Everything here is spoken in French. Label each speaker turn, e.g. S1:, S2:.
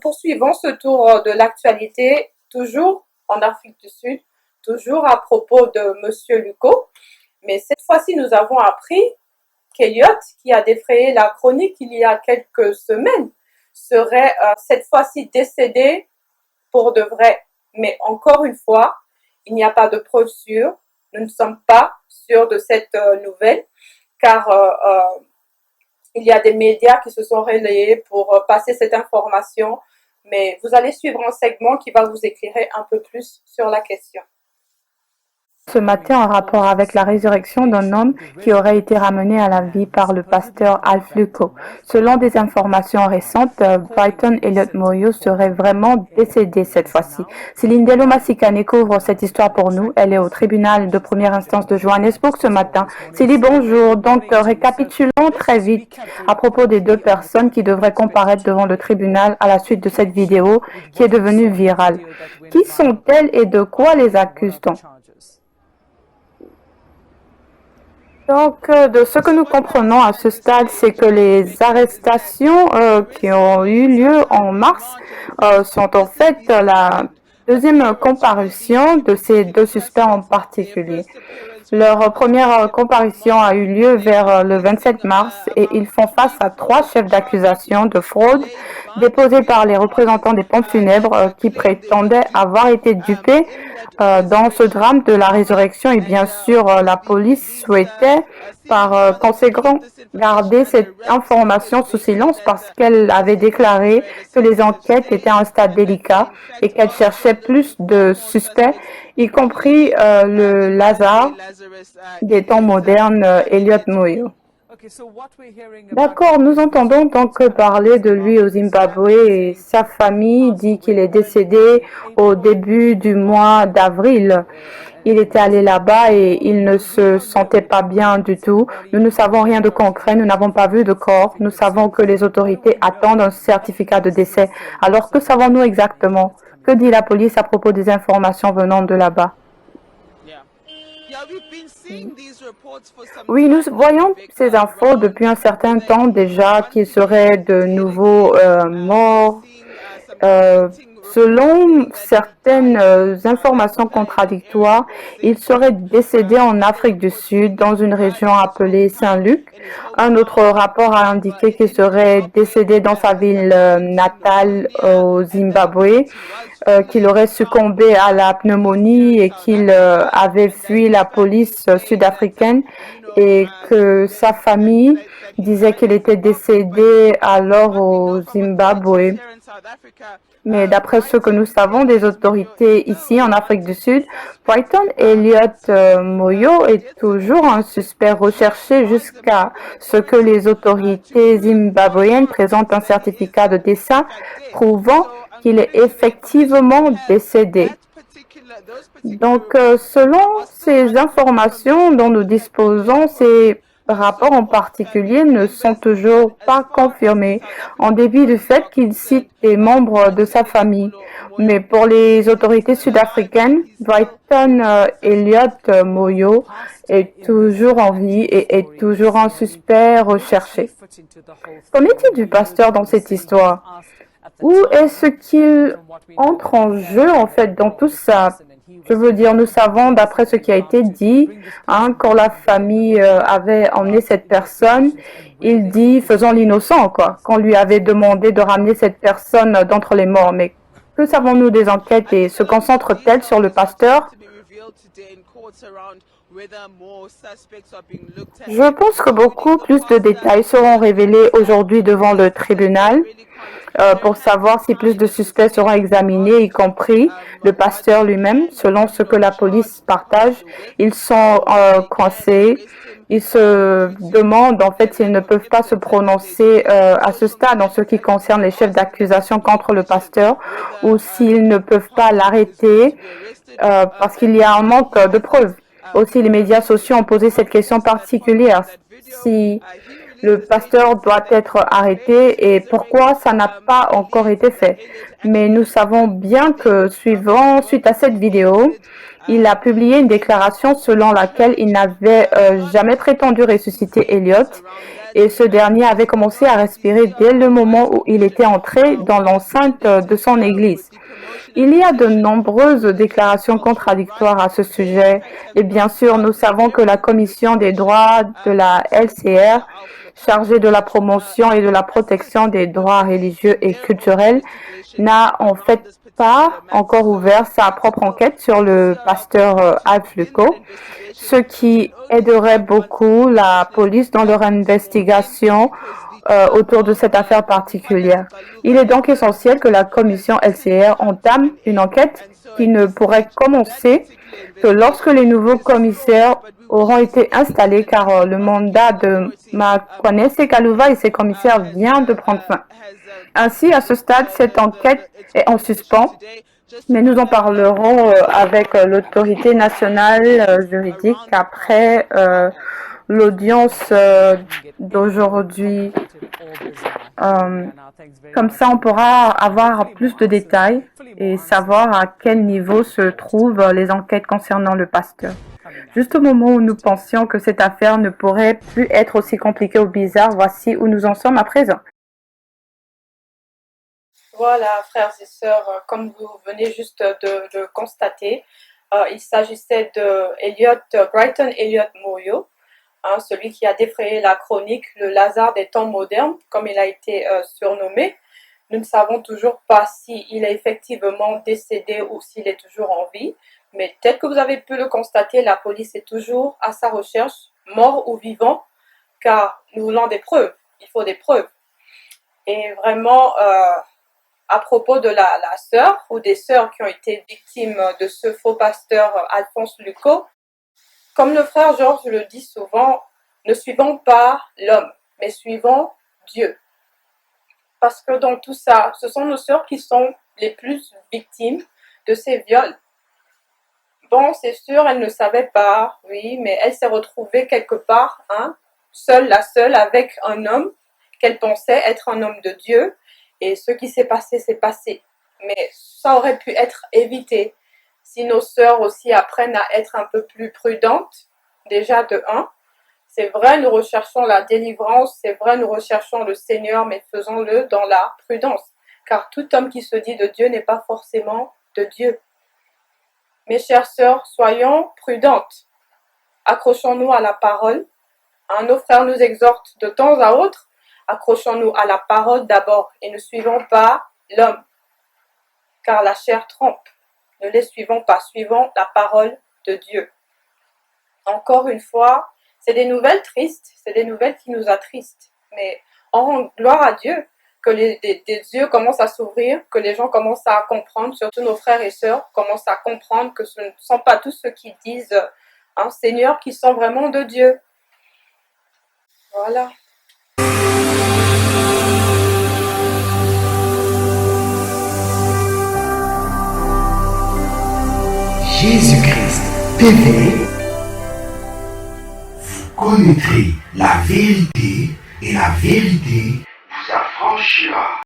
S1: poursuivons ce tour de l'actualité, toujours en Afrique du Sud, toujours à propos de Monsieur Luko. Mais cette fois-ci, nous avons appris qu'Eliott, qui a défrayé la chronique il y a quelques semaines, serait cette fois-ci décédé pour de vrai. Mais encore une fois, il n'y a pas de preuves sûres. Nous ne sommes pas sûrs de cette nouvelle, car il y a des médias qui se sont relayés pour passer cette information. Mais vous allez suivre un segment qui va vous éclairer un peu plus sur la question.
S2: Ce matin en rapport avec la résurrection d'un homme qui aurait été ramené à la vie par le pasteur Alf Luko. Selon des informations récentes, Brighton Elliott Moyo serait vraiment décédé cette fois-ci. Céline Dello Massikane couvre cette histoire pour nous. Elle est au tribunal de première instance de Johannesburg ce matin. Céline, bonjour. Donc, récapitulons très vite à propos des deux personnes qui devraient comparaître devant le tribunal à la suite de cette vidéo qui est devenue virale. Qui sont-elles et de quoi les accuse-t-on? Donc, de ce que nous comprenons à ce stade, c'est que les arrestations qui ont eu lieu en mars sont en fait la deuxième comparution de ces deux suspects en particulier. Leur première comparution a eu lieu vers le 27 mars et ils font face à 3 chefs d'accusation de fraude déposés par les représentants des pompes funèbres qui prétendaient avoir été dupés dans ce drame de la résurrection et bien sûr la police souhaitait par conséquent garder cette information sous silence parce qu'elle avait déclaré que les enquêtes étaient à un stade délicat et qu'elle cherchait plus de suspects, y compris le Lazare des temps modernes, Elliott Moyo. D'accord, nous entendons donc parler de lui au Zimbabwe et sa famille dit qu'il est décédé au début du mois d'avril. Il était allé là-bas et il ne se sentait pas bien du tout. Nous ne savons rien de concret, nous n'avons pas vu de corps. Nous savons que les autorités attendent un certificat de décès. Alors que savons-nous exactement? Que dit la police à propos des informations venant de là-bas? Oui, nous voyons ces infos depuis un certain temps déjà qu'il serait de nouveau mort. Selon certaines informations contradictoires, il serait décédé en Afrique du Sud, dans une région appelée Saint-Luc. Un autre rapport a indiqué qu'il serait décédé dans sa ville natale au Zimbabwe, qu'il aurait succombé à la pneumonie et qu'il avait fui la police sud-africaine et que sa famille disait qu'il était décédé alors au Zimbabwe. Mais d'après ce que nous savons des autorités ici en Afrique du Sud, Brighton Elliott Moyo est toujours un suspect recherché jusqu'à ce que les autorités zimbabwéennes présentent un certificat de décès prouvant qu'il est effectivement décédé. Donc, selon ces informations dont nous disposons, ces rapports en particulier ne sont toujours pas confirmés, en dépit du fait qu'il cite des membres de sa famille. Mais pour les autorités sud-africaines, Brighton Elliott Moyo est toujours en vie et est toujours un suspect recherché. Qu'en est-il du pasteur dans cette histoire? Où est-ce qu'il entre en jeu en fait dans tout ça? Je veux dire, nous savons d'après ce qui a été dit, quand la famille avait emmené cette personne, il dit faisons l'innocent quoi, qu'on lui avait demandé de ramener cette personne d'entre les morts. Mais que savons-nous des enquêtes et se concentre-t-elle sur le pasteur? Je pense que beaucoup plus de détails seront révélés aujourd'hui devant le tribunal pour savoir si plus de suspects seront examinés, y compris le pasteur lui-même. Selon ce que la police partage, ils sont coincés. Ils se demandent en fait s'ils ne peuvent pas se prononcer à ce stade en ce qui concerne les chefs d'accusation contre le pasteur ou s'ils ne peuvent pas l'arrêter parce qu'il y a un manque de preuves. Aussi, les médias sociaux ont posé cette question particulière. Si le pasteur doit être arrêté et pourquoi ça n'a pas encore été fait. Mais nous savons bien que suite à cette vidéo, Il a publié une déclaration selon laquelle il n'avait jamais prétendu ressusciter Elliot et ce dernier avait commencé à respirer dès le moment où il était entré dans l'enceinte de son église. Il y a de nombreuses déclarations contradictoires à ce sujet et bien sûr nous savons que la Commission des droits de la LCR, chargée de la promotion et de la protection des droits religieux et culturels, n'a en fait pas encore ouvert sa propre enquête sur le pasteur Alf Luco, ce qui aiderait beaucoup la police dans leur investigation autour de cette affaire particulière. Il est donc essentiel que la commission LCR entame une enquête qui ne pourrait commencer que lorsque les nouveaux commissaires auront été installés car le mandat de Makwanese Kaluva et ses commissaires vient de prendre fin. Ainsi, à ce stade, cette enquête est en suspens, mais nous en parlerons avec l'autorité nationale juridique après l'audience d'aujourd'hui. Comme ça, on pourra avoir plus de détails et savoir à quel niveau se trouvent les enquêtes concernant le pasteur. Juste au moment où nous pensions que cette affaire ne pourrait plus être aussi compliquée ou bizarre, voici où nous en sommes à présent.
S1: Voilà, frères et sœurs, comme vous venez juste de constater, il s'agissait de Brighton Elliott Moyo, celui qui a défrayé la chronique, le Lazare des temps modernes, comme il a été surnommé. Nous ne savons toujours pas s'il est effectivement décédé ou s'il est toujours en vie, mais tel que vous avez pu le constater, la police est toujours à sa recherche, mort ou vivant, car nous voulons des preuves, il faut des preuves. Et vraiment, à propos de la sœur ou des sœurs qui ont été victimes de ce faux pasteur Alphonse Luco, comme le frère Georges le dit souvent, ne suivons pas l'homme, mais suivons Dieu. Parce que dans tout ça, ce sont nos sœurs qui sont les plus victimes de ces viols. Bon, c'est sûr, elle ne savait pas, oui, mais elle s'est retrouvée quelque part, la seule, avec un homme qu'elle pensait être un homme de Dieu. Et ce qui s'est passé, c'est passé. Mais ça aurait pu être évité si nos sœurs aussi apprennent à être un peu plus prudentes, déjà de un. C'est vrai, nous recherchons la délivrance, c'est vrai, nous recherchons le Seigneur, mais faisons-le dans la prudence. Car tout homme qui se dit de Dieu n'est pas forcément de Dieu. Mes chères sœurs, soyons prudentes. Accrochons-nous à la parole. Nos frères nous exhortent de temps à autre. Accrochons-nous à la parole d'abord et ne suivons pas l'homme, car la chair trompe. Ne les suivons pas, suivons la parole de Dieu. Encore une fois, c'est des nouvelles tristes, c'est des nouvelles qui nous attristent, mais on rend gloire à Dieu que des yeux commencent à s'ouvrir, que les gens commencent à comprendre, surtout nos frères et sœurs commencent à comprendre que ce ne sont pas tous ceux qui disent Seigneur qui sont vraiment de Dieu. Voilà.
S3: Jésus-Christ TV, vous connaîtrez la vérité et la vérité vous affranchira.